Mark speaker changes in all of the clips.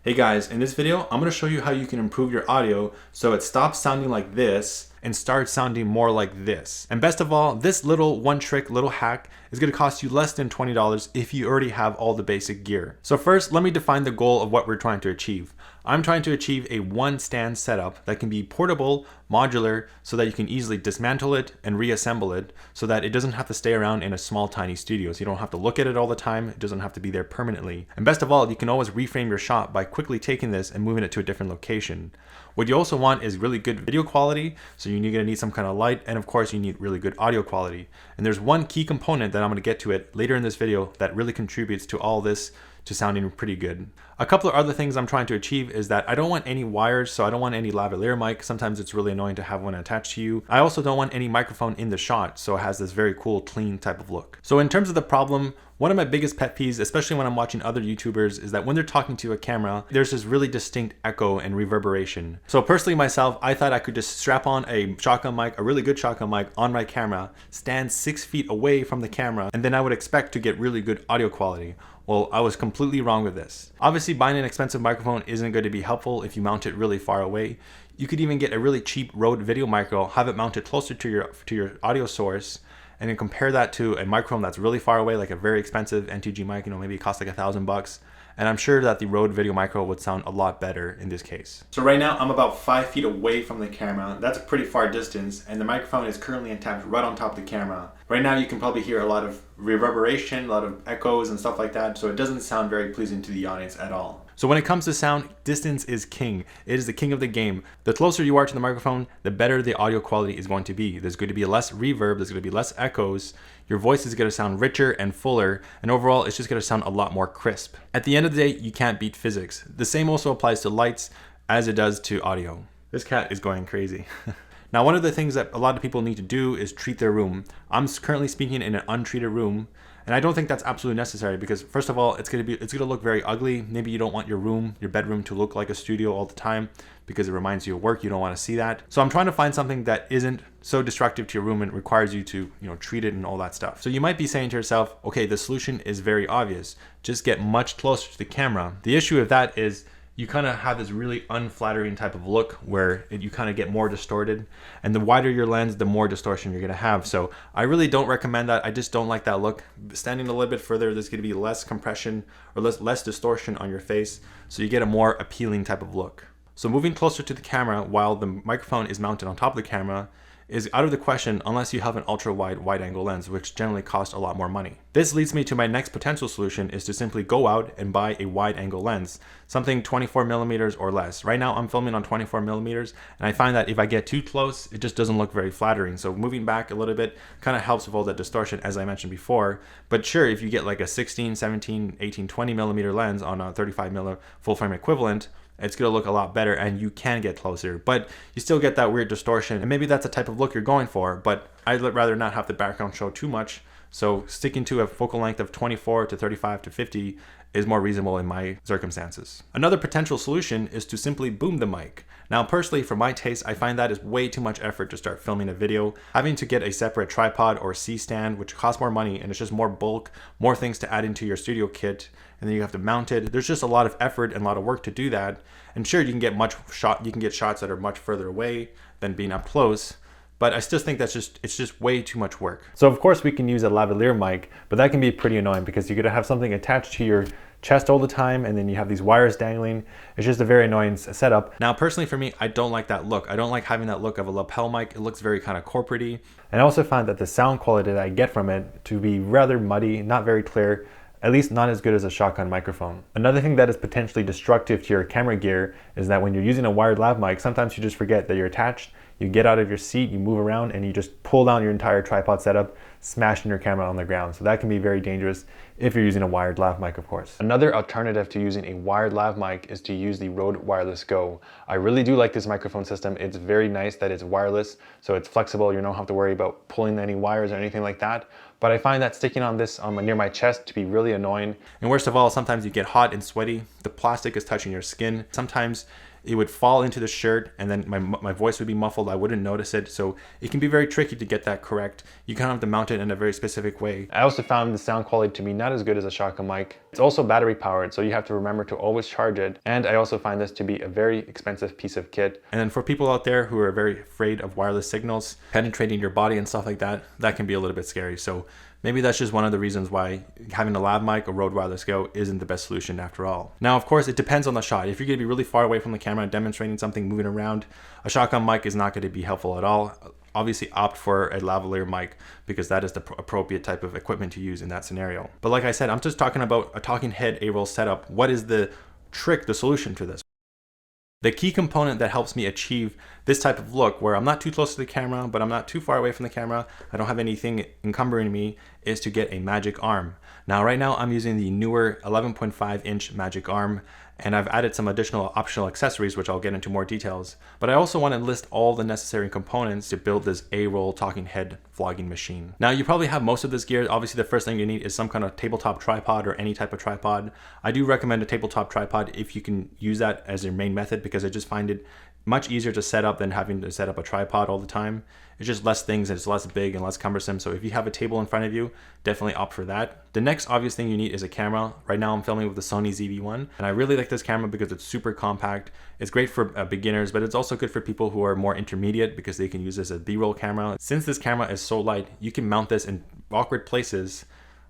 Speaker 1: Hey guys, in this video, I'm going to show you how you can improve your audio so it stops sounding like this and starts sounding more like this. And best of all, this little one trick, little hack is going to cost you less than $20 if you already have all the basic gear. So first, let me define the goal of what we're trying to achieve. I'm trying to achieve a one stand setup that can be portable, modular, so that you can easily dismantle it and reassemble it so that it doesn't have to stay around in a small, tiny studio. So you don't have to look at it all the time. It doesn't have to be there permanently. And best of all, you can always reframe your shot by quickly taking this and moving it to a different location. What you also want is really good video quality. So you're going to need some kind of light. And of course, you need really good audio quality. And there's one key component that I'm going to get to it later in this video that really contributes to all this to sounding pretty good. A couple of other things I'm trying to achieve is that I don't want any wires, so I don't want any lavalier mic. Sometimes it's really annoying to have one attached to you. I also don't want any microphone in the shot, so it has this very cool, clean type of look. So in terms of the problem, one of my biggest pet peeves, especially when I'm watching other YouTubers, is that when they're talking to a camera, there's this really distinct echo and reverberation. So personally myself, I thought I could just strap on a shotgun mic, a really good shotgun mic on my camera, stand 6 feet away from the camera, and then I would expect to get really good audio quality. Well, I was completely wrong with this. Obviously, buying an expensive microphone isn't going to be helpful if you mount it really far away. You could even get a really cheap Rode video micro, have it mounted closer to your audio source, and then compare that to a microphone that's really far away, like a very expensive NTG mic, maybe it costs like $1,000. And I'm sure that the Rode Video Micro would sound a lot better in this case. So right now I'm about 5 feet away from the camera. That's a pretty far distance, and the microphone is currently intact right on top of the camera. Right now you can probably hear a lot of reverberation, a lot of echoes and stuff like that, so it doesn't sound very pleasing to the audience at all. So when it comes to sound, distance is king. It is the king of the game. The closer you are to the microphone, the better the audio quality is going to be. There's going to be less reverb, there's going to be less echoes, your voice is going to sound richer and fuller, and overall it's just going to sound a lot more crisp. At the end of the day, you can't beat physics. The same also applies to lights as it does to audio. This cat is going crazy. Now, one of the things that a lot of people need to do is treat their room. I'm currently speaking in an untreated room, and I don't think that's absolutely necessary because first of all, it's gonna look very ugly. Maybe you don't want your bedroom to look like a studio all the time because it reminds you of work. You don't want to see that. So I'm trying to find something that isn't so destructive to your room and requires you to, treat it and all that stuff. So you might be saying to yourself, okay, the solution is very obvious. Just get much closer to the camera. The issue with that is you kind of have this really unflattering type of look where you kind of get more distorted, and the wider your lens, the more distortion you're going to have. So I really don't recommend that. I just don't like that look. Standing a little bit further, there's going to be less compression or less distortion on your face, so you get a more appealing type of look. So moving closer to the camera while the microphone is mounted on top of the camera is out of the question unless you have an wide angle lens, which generally costs a lot more money. This leads me to my next potential solution, is to simply go out and buy a wide angle lens, something 24 millimeters or less. Right now I'm filming on 24 millimeters, and I find that if I get too close, it just doesn't look very flattering. So moving back a little bit kind of helps with all that distortion, as I mentioned before. But sure, if you get like a 16, 17, 18, 20 millimeter lens on a 35 mm full frame equivalent, it's going to look a lot better and you can get closer, but you still get that weird distortion, and maybe that's the type of look you're going for, but I'd rather not have the background show too much. So sticking to a focal length of 24 to 35 to 50 is more reasonable in my circumstances. Another potential solution is to simply boom the mic. Now personally, for my taste, I find that is way too much effort to start filming a video. Having to get a separate tripod or C-stand, which costs more money, and it's just more bulk, more things to add into your studio kit, and then you have to mount it. There's just a lot of effort and a lot of work to do that. And sure, you can get shots that are much further away than being up close, but I still think it's just way too much work. So of course we can use a lavalier mic, but that can be pretty annoying because you're gonna have something attached to your chest all the time, and then you have these wires dangling. It's just a very annoying setup. Now personally for me, I don't like that look. I don't like having that look of a lapel mic. It looks very kind of corporate-y. And I also find that the sound quality that I get from it to be rather muddy, not very clear, at least not as good as a shotgun microphone. Another thing that is potentially destructive to your camera gear is that when you're using a wired lav mic, sometimes you just forget that you're attached. You get out of your seat, you move around, and you just pull down your entire tripod setup, smashing your camera on the ground. So that can be very dangerous if you're using a wired lav mic, of course. Another alternative to using a wired lav mic is to use the Rode Wireless Go. I really do like this microphone system. It's very nice that it's wireless, so it's flexible. You don't have to worry about pulling any wires or anything like that. but I find that sticking on this near my chest to be really annoying. And worst of all, sometimes you get hot and sweaty. The plastic is touching your skin. Sometimes it would fall into the shirt and then my voice would be muffled. I wouldn't notice it. So it can be very tricky to get that correct. You kind of have to mount it in a very specific way. I also found the sound quality to be not as good as a shotgun mic. It's also battery powered, so you have to remember to always charge it. And I also find this to be a very expensive piece of kit. And then for people out there who are very afraid of wireless signals penetrating your body and stuff like that, that can be a little bit scary. So maybe that's just one of the reasons why having a lav mic or Rode Wireless Go isn't the best solution after all. Now, of course, it depends on the shot. If you're gonna be really far away from the camera and demonstrating something moving around, a shotgun mic is not gonna be helpful at all. Obviously opt for a lavalier mic because that is the appropriate type of equipment to use in that scenario. But like I said, I'm just talking about a talking head A-roll setup. What is the trick, the solution to this? The key component that helps me achieve this type of look where I'm not too close to the camera, but I'm not too far away from the camera, I don't have anything encumbering me, is to get a magic arm. Now, right now I'm using the newer 11.5 inch magic arm, and I've added some additional optional accessories, which I'll get into more details. But I also want to list all the necessary components to build this A-roll talking head vlogging machine. Now, you probably have most of this gear. Obviously, the first thing you need is some kind of tabletop tripod or any type of tripod. I do recommend a tabletop tripod if you can use that as your main method, because I just find it much easier to set up than having to set up a tripod all the time. It's just less things and it's less big and less cumbersome. So if you have a table in front of you, definitely opt for that. The next obvious thing you need is a camera. Right now I'm filming with the Sony ZV-1, and I really like this camera because it's super compact. It's great for beginners, but it's also good for people who are more intermediate because they can use this as a B-roll camera. Since this camera is so light, you can mount this in awkward places,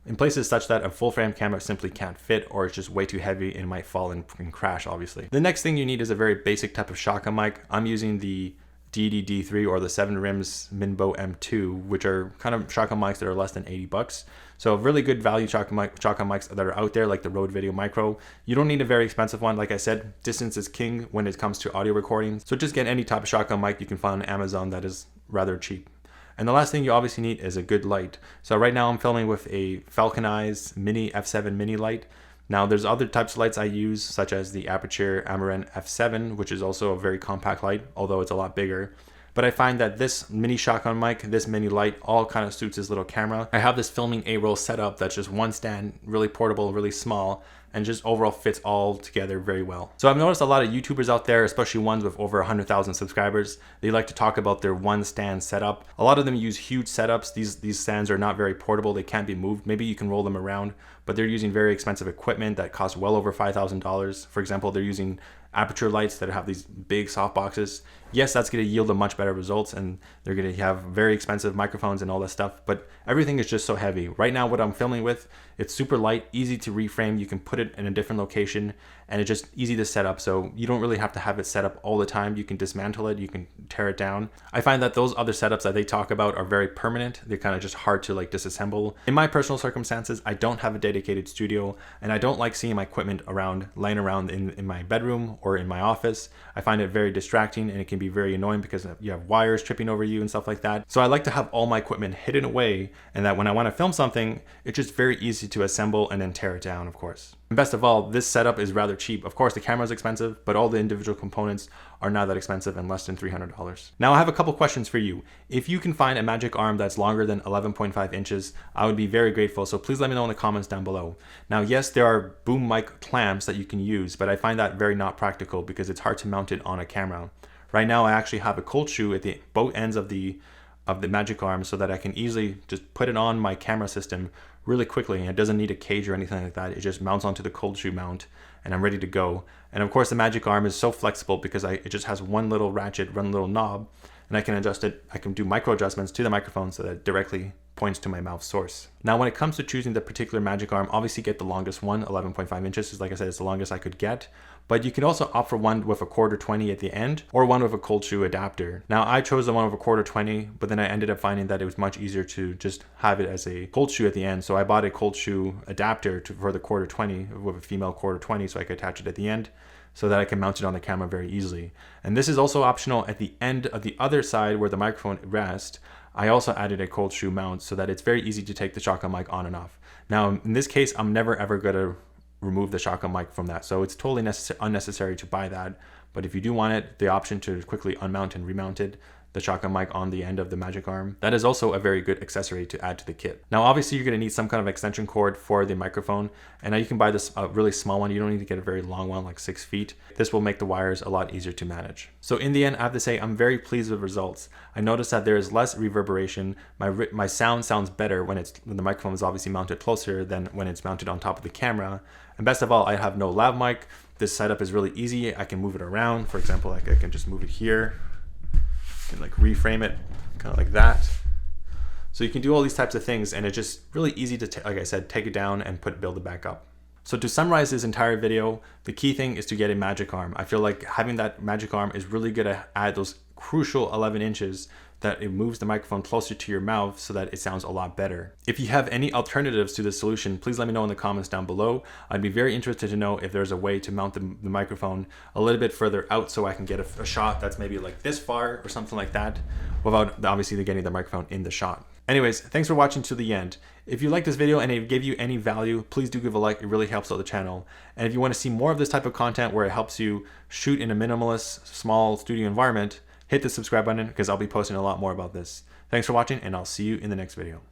Speaker 1: in places such that a full frame camera simply can't fit, or it's just way too heavy and might fall and crash, obviously. The next thing you need is a very basic type of shotgun mic. I'm using the DD-D3 or the 7 Rims Minbo M2, which are kind of shotgun mics that are less than 80 bucks. So really good value shotgun mics that are out there, like the Rode Video Micro. You don't need a very expensive one. Like I said, distance is king when it comes to audio recording. So just get any type of shotgun mic you can find on Amazon that is rather cheap. And the last thing you obviously need is a good light. So right now I'm filming with a Falcon Eyes Mini F7 mini light. Now there's other types of lights I use, such as the Aperture Amaran F7, which is also a very compact light, although it's a lot bigger. But I find that this mini shotgun mic, this mini light, all kind of suits this little camera. I have this filming A-roll setup that's just one stand, really portable, really small, and just overall fits all together very well. So I've noticed a lot of YouTubers out there, especially ones with over 100,000 subscribers, they like to talk about their one stand setup. A lot of them use huge setups. These stands are not very portable. They can't be moved. Maybe you can roll them around, but they're using very expensive equipment that costs well over $5,000. For example, they're using Aperture lights that have these big soft boxes. Yes, that's going to yield a much better results, and they're going to have very expensive microphones and all that stuff, but everything is just so heavy. Right now, what I'm filming with, it's super light, easy to reframe. You can put it in a different location, and it's just easy to set up. So you don't really have to have it set up all the time. You can dismantle it, you can tear it down. I find that those other setups that they talk about are very permanent. They're kind of just hard to like disassemble. In my personal circumstances, I don't have a dedicated studio, and I don't like seeing my equipment lying around in my bedroom or in my office. I find it very distracting, and it can be very annoying because you have wires tripping over you and stuff like that. So I like to have all my equipment hidden away, and that when I want to film something, it's just very easy to assemble and then tear it down, of course. And best of all, this setup is rather cheap. Of course, the camera is expensive, but all the individual components are not that expensive and less than $300. Now, I have a couple questions for you. If you can find a magic arm that's longer than 11.5 inches, I would be very grateful. So please let me know in the comments down below. Now, yes, there are boom mic clamps that you can use, but I find that very not practical because it's hard to mount it on a camera. Right now, I actually have a cold shoe at both ends of the magic arm so that I can easily just put it on my camera system really quickly, and it doesn't need a cage or anything like that. It just mounts onto the cold shoe mount, and I'm ready to go. And of course, the magic arm is so flexible because it just has one little ratchet, one little knob, and I can adjust it. I can do micro adjustments to the microphone so that it directly points to my mouth source. Now, when it comes to choosing the particular magic arm, obviously get the longest one. 11.5 inches is, like I said, it's the longest I could get. But you can also opt for one with a 1/4 at the end, or one with a cold shoe adapter. Now, I chose the one with a 1/4, but then I ended up finding that it was much easier to just have it as a cold shoe at the end. So I bought a cold shoe adapter for the 1/4 with a female 1/4, so I could attach it at the end, so that I can mount it on the camera very easily. And this is also optional at the end of the other side where the microphone rests. I also added a cold shoe mount so that it's very easy to take the shotgun mic on and off. Now, in this case, I'm never ever going to remove the shotgun mic from that, so it's totally unnecessary to buy that. But if you do want it, the option to quickly unmount and remount it, the shotgun mic on the end of the Magic Arm. That is also a very good accessory to add to the kit. Now obviously you're going to need some kind of extension cord for the microphone, and now you can buy this really small one. You don't need to get a very long one like 6 feet. This will make the wires a lot easier to manage. So in the end, I have to say I'm very pleased with the results. I noticed that there is less reverberation. My sound sounds better when the microphone is obviously mounted closer than when it's mounted on top of the camera. And best of all, I have no lav mic. This setup is really easy. I can move it around. For example, like I can just move it here and like reframe it kind of like that. So you can do all these types of things, and it's just really easy to, like I said, take it down and build it back up. So to summarize this entire video, the key thing is to get a Magic Arm. I feel like having that Magic Arm is really going to add those crucial 11 inches that it moves the microphone closer to your mouth so that it sounds a lot better. If you have any alternatives to this solution, please let me know in the comments down below. I'd be very interested to know if there's a way to mount the microphone a little bit further out so I can get a shot that's maybe like this far or something like that, without obviously getting the microphone in the shot. Anyways, thanks for watching to the end. If you like this video and it gave you any value, please do give a like. It really helps out the channel. And if you want to see more of this type of content where it helps you shoot in a minimalist, small studio environment, hit the subscribe button because I'll be posting a lot more about this. Thanks for watching, and I'll see you in the next video.